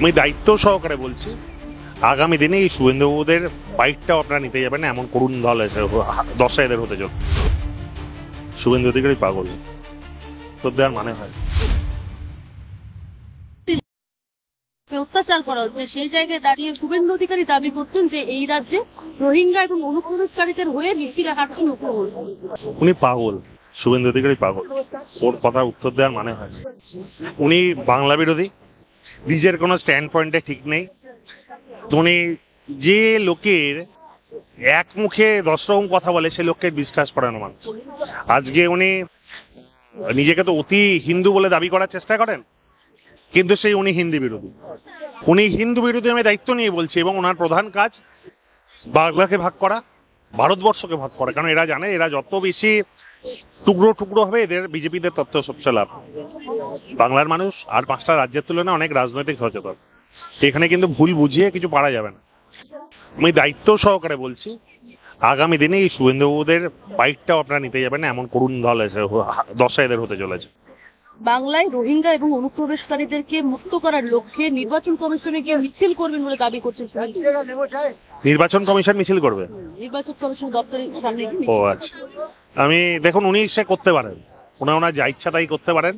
আমি দায়িত্ব সহকারে বলছি, আগামী দিনে এই শুভেন্দুবাবুদের বাইকটাও আপনারা নিতে যাবেন না, এমন করুণ দল এসে দশা এদের হতে চল। শুভেন্দু অধিকারী পাগল, তো দেওয়ার মানে হয় অত্যাচার করা হচ্ছে, সেই জায়গায় দাঁড়িয়ে শুভেন্দু অধিকারী দাবি করছেন যে এই রাজ্যে রোহিঙ্গা এবং অনুপ্রবেশকারীদের হয়ে মিছিলে হাঁটছেন মুখ্যমন্ত্রী। উনি পাগল, শুভেন্দু অধিকারী পাগল, ওর কথা উত্তর দেওয়ার মানে হয়। উনি বাংলা বিরোধী, নিজের কোনো স্ট্যান্ড পয়েন্টে ঠিক নেই। উনি যে লোকের এক মুখে 10 রকম কথা বলে সে লোককে বিশ্বাস করানো মানুষ। আজকে উনি নিজেকে তো অতি হিন্দু বলে দাবি করার চেষ্টা করেন, কিন্তু সেই উনি হিন্দি বিরোধী। উনি হিন্দু বিরোধী আমি দায়িত্ব নিয়ে বলছি, এবং ওনার প্রধান কাজ বাংলাকে ভাগ করা, ভারতবর্ষকে ভাগ করা। কারণ এরা জানে এরা যত বেশি টুকরো টুকরো হবে এদের বিজেপিদের তথ্য সবচেয়ে লাভ। বাংলার মানুষ আর 5টা রাজ্যের তুলনায় অনেক রাজনৈতিক সচেতন, এখানে কিন্তু ভুল বুঝিয়ে কিছু পারা যাবে না। আমি দায়িত্ব সহকারে বলছি, আগামী দিনে এই শুভেন্দুবাবুদের বাইকটাও আপনারা নিতে যাবেন না, এমন করুণ দল এসে দশা এদের হতে চলেছে। বাংলায় রোহিঙ্গা এবং অনুপ্রবেশকারীদেরকে মুক্ত করার লক্ষ্যে নির্বাচন কমিশনে গিয়ে মিছিল করবেন বলে দাবি করছেন। নির্বাচন কমিশন মিছিল করবে? নির্বাচন কমিশন দপ্তরের সামনে। ও আচ্ছা, আমি দেখুন উনি সে করতে পারেন, ওনার যা ইচ্ছা তাই করতে পারেন,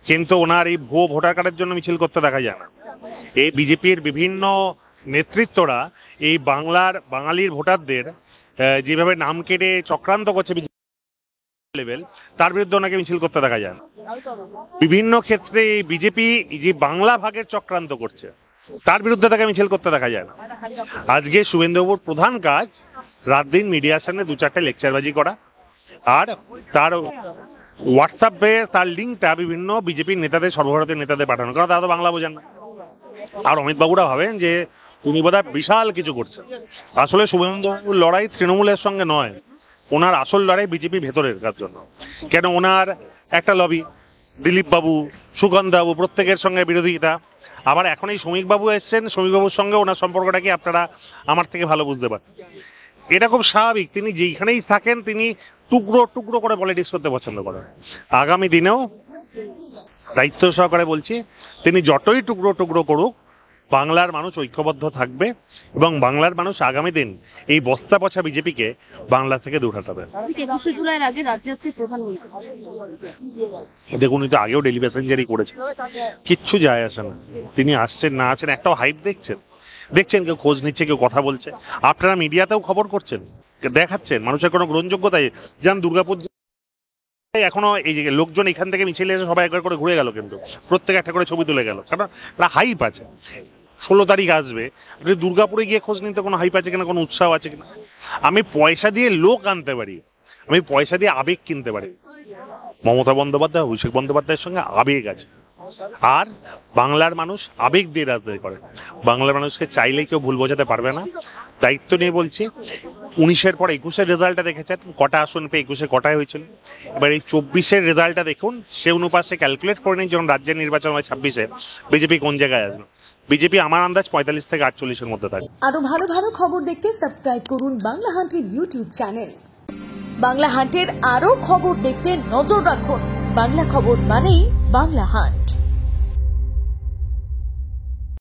কিন্তু ওনার এই ভুয়ো ভোটার কার্ডের জন্য মিছিল করতে দেখা যায় না। এই বিজেপির বিভিন্ন নেতৃত্বরা এই বাঙালির ভোটারদের যেভাবে নাম কেটে চক্রান্ত করছে লেভেল, তার বিরুদ্ধে ওনাকে মিছিল করতে দেখা যায় না। বিভিন্ন ক্ষেত্রে এই বিজেপি যে বাংলা ভাগের চক্রান্ত করছে তার বিরুদ্ধে তাকে মিছিল করতে দেখা যায় না। আজকে শুভেন্দুবাবুর প্রধান কাজ রাত দিন মিডিয়ার সামনে 2-4টে লেকচারবাজি করা, আর তার হোয়াটসঅ্যাপে তার লিঙ্কটা বিভিন্ন বিজেপির নেতাদের, সর্বভারতীয় নেতাদের পাঠানো, কারণ তারা তো বাংলা বোঝেন না। আর অমিত বাবুরা ভাবেন যে উনি বোধহয় বিশাল কিছু করছেন। আসলে শুভেন্দুবাবুর লড়াই তৃণমূলের সঙ্গে নয়, ওনার আসল লড়াই বিজেপি ভেতরের কাজ জন্য। কেন ওনার একটা লবি, দিলীপ বাবু, সুকান্ত বাবু, প্রত্যেকের সঙ্গে বিরোধিতা। আবার এখন এই শ্রমিক বাবু এসছেন, শ্রমিক বাবুর সঙ্গে ওনার সম্পর্কটা কি আপনারা আমার থেকে ভালো বুঝতে পারেন। এটা খুব স্বাভাবিক, তিনি যেখানেই থাকেন তিনি টুকরো টুকরো করে পলিটিক্স করতে পছন্দ করেন। আগামী দিনেও দায়িত্ব সহকারে বলছি, তিনি যতই টুকরো টুকরো করুক, বাংলার মানুষ ঐক্যবদ্ধ থাকবে এবং বাংলার মানুষ আগামী দিন এই বস্তা পচা বিজেপিকে বাংলা থেকে দূর হটাবে। 21শে জুলাইয়ের আগে রাজ্যের প্রধানমন্ত্রী দেখুন, উনি তো আগেও ডেলি প্যাসেঞ্জারই করেছেন, কিচ্ছু যায় আসে না। তিনি আসছেন না আছেন একটাও হাইপ দেখছেন কেউ খোঁজ নিচ্ছে, কেউ কথা বলছে। আপনারা মিডিয়াতেও খবর করছেন, দেখাচ্ছেন, মানুষের কোনো গ্রহণযোগ্যতাই যেন দুর্গাপুর এখনো এই যে লোকজন এখান থেকে মিছিলে এসে সবাই একবার করে ঘুরে গেল, কিন্তু প্রত্যেকে একটা করে ছবি তুলে গেল, কারণ একটা হাইপ আছে। 16 তারিখ আসবে, দুর্গাপুরে গিয়ে খোঁজ নিতে কোনো হাইপ আছে কিনা, কোনো উৎসাহ আছে কিনা। আমি পয়সা দিয়ে লোক আনতে পারি, আমি পয়সা দিয়ে আবেগ কিনতে পারি। মমতা বন্দ্যোপাধ্যায়, অভিষেক বন্দ্যোপাধ্যায়ের সঙ্গে আবেগ আছে, আর বাংলার মানুষ আবেগ দিয়ে রাজনীতি করে। বাংলার মানুষকে চাইলেই কেউ ভুল বোঝাতে পারবে না। দায়িত্ব নিয়ে বলছি, 19-এর পর 21-এর রেজাল্টটা দেখেছেন, কটা আসন পেয়ে 21-এ কটায় হয়েছিল। এবার এই 24-এর রেজাল্টটা দেখুন, সে অনুপাতে ক্যালকুলেট করে নিন, যখন রাজ্যের নির্বাচন হয় 26-এ বিজেপি কোন জায়গায় আসবে। বিজেপি আমার আন্দাজ 45 থেকে 48-এর মধ্যে থাকে। আরো ভালো ভালো খবর দেখতে সাবস্ক্রাইব করুন বাংলা হান্টের ইউটিউব চ্যানেল। বাংলা হান্টের আরো খবর দেখতে নজর রাখুন। বাংলা খবর মানেই বাংলা হান্ট।